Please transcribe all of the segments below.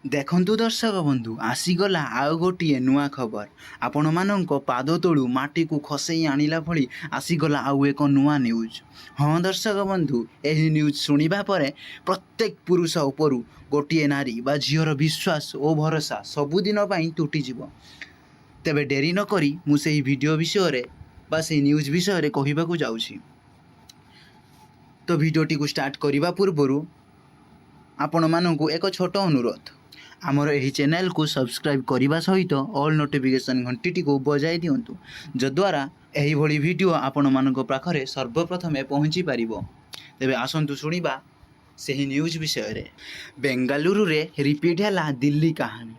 ଦେଖନ୍ତୁ ଦର୍ଶକ ବନ୍ଧୁ, ଆସିଗଲା ଆଉ ଗୋଟିଏ ନୂଆ ଖବର। ଆପଣମାନଙ୍କ ପାଦ ତଳୁ ମାଟିକୁ ଖସେଇ ଆଣିଲା ଭଳି ଆସିଗଲା ଆଉ ଏକ ନୂଆ ନ୍ୟୁଜ୍। ହଁ ଦର୍ଶକ ବନ୍ଧୁ, ଏହି ନ୍ୟୁଜ୍ ଶୁଣିବା ପରେ ପ୍ରତ୍ୟେକ ପୁରୁଷ ଉପରୁ ଗୋଟିଏ ନାରୀ ବା ଝିଅର ବିଶ୍ୱାସ ଓ ଭରସା ସବୁଦିନ ପାଇଁ ତୁଟିଯିବ। ତେବେ ଡେରି ନ କରି ମୁଁ ସେହି ଭିଡ଼ିଓ ବିଷୟରେ ବା ସେହି ନ୍ୟୁଜ୍ ବିଷୟରେ କହିବାକୁ ଯାଉଛି। ତ ଭିଡ଼ିଓଟିକୁ ଷ୍ଟାର୍ଟ କରିବା ପୂର୍ବରୁ ଆପଣମାନଙ୍କୁ ଏକ ଛୋଟ ଅନୁରୋଧ। ଆମର ଏହି ଚ୍ୟାନେଲକୁ ସବସ୍କ୍ରାଇବ୍ କରିବା ସହିତ ଅଲ୍ ନୋଟିଫିକେସନ୍ ଘଣ୍ଟିଟିକୁ ବଜାଇ ଦିଅନ୍ତୁ, ଯଦ୍ୱାରା ଏହିଭଳି ଭିଡ଼ିଓ ଆପଣମାନଙ୍କ ପାଖରେ ସର୍ବପ୍ରଥମେ ପହଞ୍ଚି ପାରିବ। ତେବେ ଆସନ୍ତୁ ଶୁଣିବା ସେହି ନ୍ୟୁଜ୍ ବିଷୟରେ। ବେଙ୍ଗାଲୁରୁରେ ରିପିଟ୍ ହେଲା ଦିଲ୍ଲୀ କାହାଣୀ।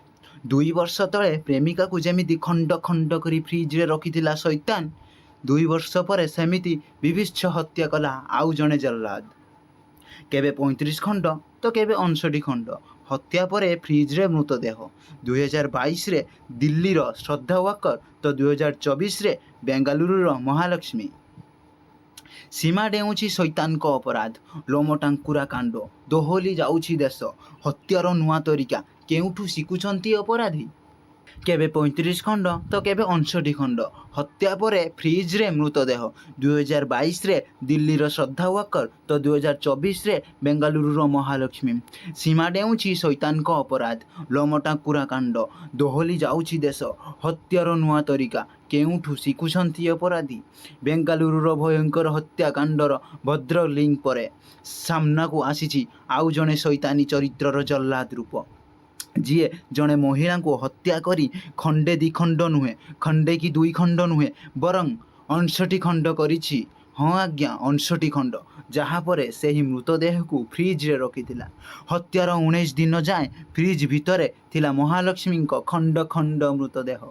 2 ବର୍ଷ ତଳେ ପ୍ରେମିକାକୁ ଯେମିତି ଖଣ୍ଡ ଖଣ୍ଡ କରି ଫ୍ରିଜ୍ରେ ରଖିଥିଲା ଶୈତାନ, 2 ବର୍ଷ ପରେ ସେମିତି ବିଭତ୍ସ ହତ୍ୟା କଲା ଆଉ ଜଣେ ଜଲ୍ଲାଦ। କେବେ 35 ଖଣ୍ଡ ତ କେବେ 59 ଖଣ୍ଡ ହତ୍ୟା ପରେ ଫ୍ରିଜ୍ରେ ମୃତଦେହ। 2022ରେ ଦିଲ୍ଲୀର ଶ୍ରଦ୍ଧା ୱାକର ତ 2024ରେ ବେଙ୍ଗାଲୁରୁର ମହାଲକ୍ଷ୍ମୀ। ସୀମା ଡେଉଁଛି ଶୈତାନଙ୍କ ଅପରାଧ, ଲୋମଟାଙ୍କୁରା କାଣ୍ଡ, ଦୋହଲି ଯାଉଛି ଦେଶ। ହତ୍ୟାର ନୂଆ ତରିକା କେଉଁଠୁ ଶିଖୁଛନ୍ତି ଅପରାଧୀ? କେବେ 35 ଖଣ୍ଡ ତ କେବେ 59 ଖଣ୍ଡ ହତ୍ୟା ପରେ ଫ୍ରିଜ୍ରେ ମୃତଦେହ। 2022ରେ ଦିଲ୍ଲୀର ଶ୍ରଦ୍ଧା ୱାକର ତ 2024ରେ ବେଙ୍ଗାଲୁରୁର ମହାଲକ୍ଷ୍ମୀ। ସୀମା ଡେଉଁଛି ଶୈତାନଙ୍କ ଅପରାଧ, ଲୋମଟାଙ୍କୁରା କାଣ୍ଡ, ଦୋହଲି ଯାଉଛି ଦେଶ। ହତ୍ୟାର ନୂଆ ତରିକା କେଉଁଠୁ ଶିଖୁଛନ୍ତି ଅପରାଧୀ? ବେଙ୍ଗାଲୁରୁର ଭୟଙ୍କର ହତ୍ୟାକାଣ୍ଡର ଭଦ୍ର ଲିଙ୍କ ପରେ ସାମ୍ନାକୁ ଆସିଛି ଆଉ ଜଣେ ଶୈତାନୀ ଚରିତ୍ରର ଜଲ୍ଲାଦ ରୂପ, ଯିଏ ଜଣେ ମହିଳାଙ୍କୁ ହତ୍ୟା କରି ଖଣ୍ଡେ 2 ଖଣ୍ଡ ନୁହେଁ, ଖଣ୍ଡେ କି 2 ଖଣ୍ଡ ନୁହେଁ, ବରଂ 59 ଖଣ୍ଡ କରିଛି। ହଁ ଆଜ୍ଞା, 59 ଖଣ୍ଡ, ଯାହାପରେ ସେହି ମୃତଦେହକୁ ଫ୍ରିଜ୍ରେ ରଖିଥିଲା। ହତ୍ୟାର 19 ଦିନ ଯାଏଁ ଫ୍ରିଜ୍ ଭିତରେ ଥିଲା ମହାଲକ୍ଷ୍ମୀଙ୍କ ଖଣ୍ଡ ଖଣ୍ଡ ମୃତଦେହ।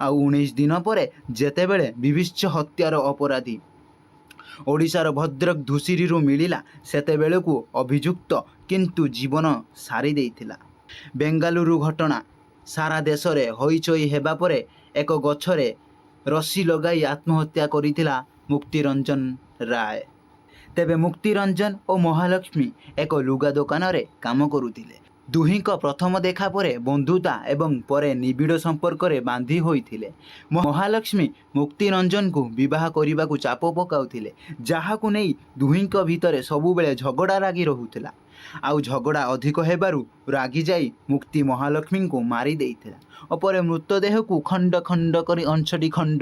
ଆଉ 19 ଦିନ ପରେ ଯେତେବେଳେ ବିଭତ୍ସ ହତ୍ୟାର ଅପରାଧୀ ଓଡ଼ିଶାର ଭଦ୍ରକ ଧୂଷୁରୀରୁ ମିଳିଲା, ସେତେବେଳକୁ ଅଭିଯୁକ୍ତ କିନ୍ତୁ ଜୀବନ ସାରି ଦେଇଥିଲା। ବେଙ୍ଗାଲୁରୁ ଘଟଣା ସାରା ଦେଶରେ ହଇଚଇ ହେବା ପରେ ଏକ ଗଛରେ ରଶି ଲଗାଇ ଆତ୍ମହତ୍ୟା କରିଥିଲା ମୁକ୍ତିରଞ୍ଜନ ରାୟ। ତେବେ ମୁକ୍ତିରଞ୍ଜନ ଓ ମହାଲକ୍ଷ୍ମୀ ଏକ ଲୁଗା ଦୋକାନରେ କାମ କରୁଥିଲେ। ଦୁହିଁଙ୍କ ପ୍ରଥମ ଦେଖା ପରେ ବନ୍ଧୁତା ଏବଂ ପରେ ନିବିଡ଼ ସମ୍ପର୍କରେ ବାନ୍ଧି ହୋଇଥିଲେ। ମହାଲକ୍ଷ୍ମୀ ମୁକ୍ତିରଞ୍ଜନଙ୍କୁ ବିବାହ କରିବାକୁ ଚାପ ପକାଉଥିଲେ, ଯାହାକୁ ନେଇ ଦୁହିଁଙ୍କ ଭିତରେ ସବୁବେଳେ ଝଗଡ଼ା ଲାଗି ରହୁଥିଲା। ଆଉ ଝଗଡ଼ା ଅଧିକ ହେବାରୁ ରାଗିଯାଇ ମୁକ୍ତି ମହାଲକ୍ଷ୍ମୀଙ୍କୁ ମାରି ଦେଇଥିଲା ଓ ପରେ ମୃତଦେହକୁ ଖଣ୍ଡ ଖଣ୍ଡ କରି 59 ଖଣ୍ଡ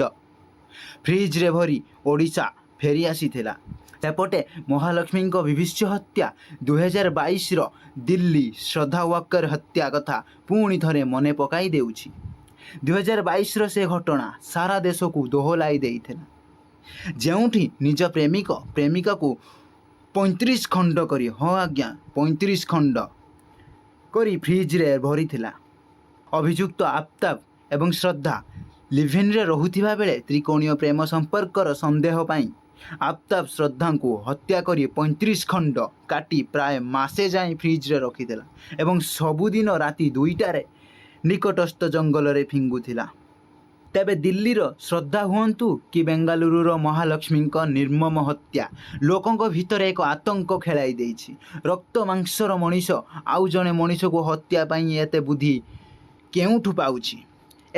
ଫ୍ରିଜ୍ରେ ଭରି ଓଡ଼ିଶା ଫେରି ଆସିଥିଲା। ସେପଟେ ମହାଲକ୍ଷ୍ମୀଙ୍କ ବିଭତ୍ସ ହତ୍ୟା 2022ର ଦିଲ୍ଲୀ ଶ୍ରଦ୍ଧା ୱାକର ହତ୍ୟା କଥା ପୁଣି ଥରେ ମନେ ପକାଇ ଦେଉଛି। 2022ର ସେ ଘଟଣା ସାରା ଦେଶକୁ ଦୋହଲାଇ ଦେଇଥିଲା, ଯେଉଁଠି ନିଜ ପ୍ରେମିକାକୁ 35 ଖଣ୍ଡ କରି, ହଁ ଆଜ୍ଞା 35 ଖଣ୍ଡ କରି ଫ୍ରିଜ୍ରେ ଭରିଥିଲା। ଅଭିଯୁକ୍ତ ଆଫତାବ ଏବଂ ଶ୍ରଦ୍ଧା ଲିଭ୍-ଇନ୍ରେ ରହୁଥିବା ବେଳେ ତ୍ରିକୋଣୀୟ ପ୍ରେମ ସମ୍ପର୍କର ସନ୍ଦେହ ପାଇଁ ଆଫତାବ ଶ୍ରଦ୍ଧାଙ୍କୁ ହତ୍ୟା କରି 35 ଖଣ୍ଡ କାଟି ପ୍ରାୟ ମାସେ ଯାଏଁ ଫ୍ରିଜ୍ରେ ରଖିଥିଲା ଏବଂ ସବୁଦିନ ରାତି 2ଟାରେ ନିକଟସ୍ଥ ଜଙ୍ଗଲରେ ଫିଙ୍ଗୁଥିଲା। ତେବେ ଦିଲ୍ଲୀର ଶ୍ରଦ୍ଧା ହୁଅନ୍ତୁ କି ବେଙ୍ଗାଲୁରୁର ମହାଲକ୍ଷ୍ମୀଙ୍କ ନିର୍ମମ ହତ୍ୟା ଲୋକଙ୍କ ଭିତରେ ଏକ ଆତଙ୍କ ଖେଳାଇ ଦେଇଛି। ରକ୍ତ ମାଂସର ମଣିଷ ଆଉ ଜଣେ ମଣିଷକୁ ହତ୍ୟା ପାଇଁ ଏତେ ବୁଦ୍ଧି କେଉଁଠୁ ପାଉଛି?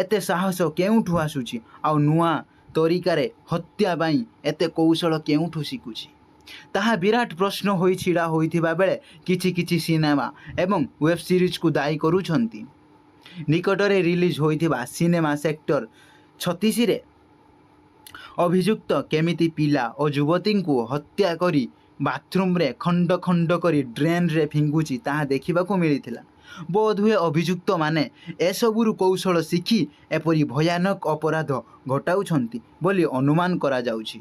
ଏତେ ସାହସ କେଉଁଠୁ ଆସୁଛି? ଆଉ ନୂଆ ତରିକାରେ ହତ୍ୟା ପାଇଁ ଏତେ କୌଶଳ କେଉଁଠୁ ଶିଖୁଛି? ତାହା ବିରାଟ ପ୍ରଶ୍ନ ହୋଇ ଛିଡ଼ା ହୋଇଥିବା ବେଳେ କିଛି ସିନେମା ଏବଂ ୱେବ୍ ସିରିଜକୁ ଦାୟୀ କରୁଛନ୍ତି। ନିକଟରେ ରିଲିଜ୍ ହୋଇଥିବା ସିନେମା ସେକ୍ଟର 36ରେ ଅଭିଯୁକ୍ତ କେମିତି ପିଲା ଓ ଯୁବତୀଙ୍କୁ ହତ୍ୟା କରି ବାଥରୁମ୍ରେ ଖଣ୍ଡ ଖଣ୍ଡ କରି ଡ୍ରେନ୍ରେ ଫିଙ୍ଗୁଛି ତାହା ଦେଖିବାକୁ ମିଳିଥିଲା। ବୋଧହୁଏ ଅଭିଯୁକ୍ତମାନେ ଏସବୁରୁ କୌଶଳ ଶିଖି ଏପରି ଭୟାନକ ଅପରାଧ ଘଟାଉଛନ୍ତି ବୋଲି ଅନୁମାନ କରାଯାଉଛି।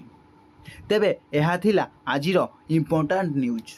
ତେବେ ଏହା ଥିଲା ଆଜିର ଇମ୍ପୋର୍ଟାଣ୍ଟ ନ୍ୟୁଜ୍।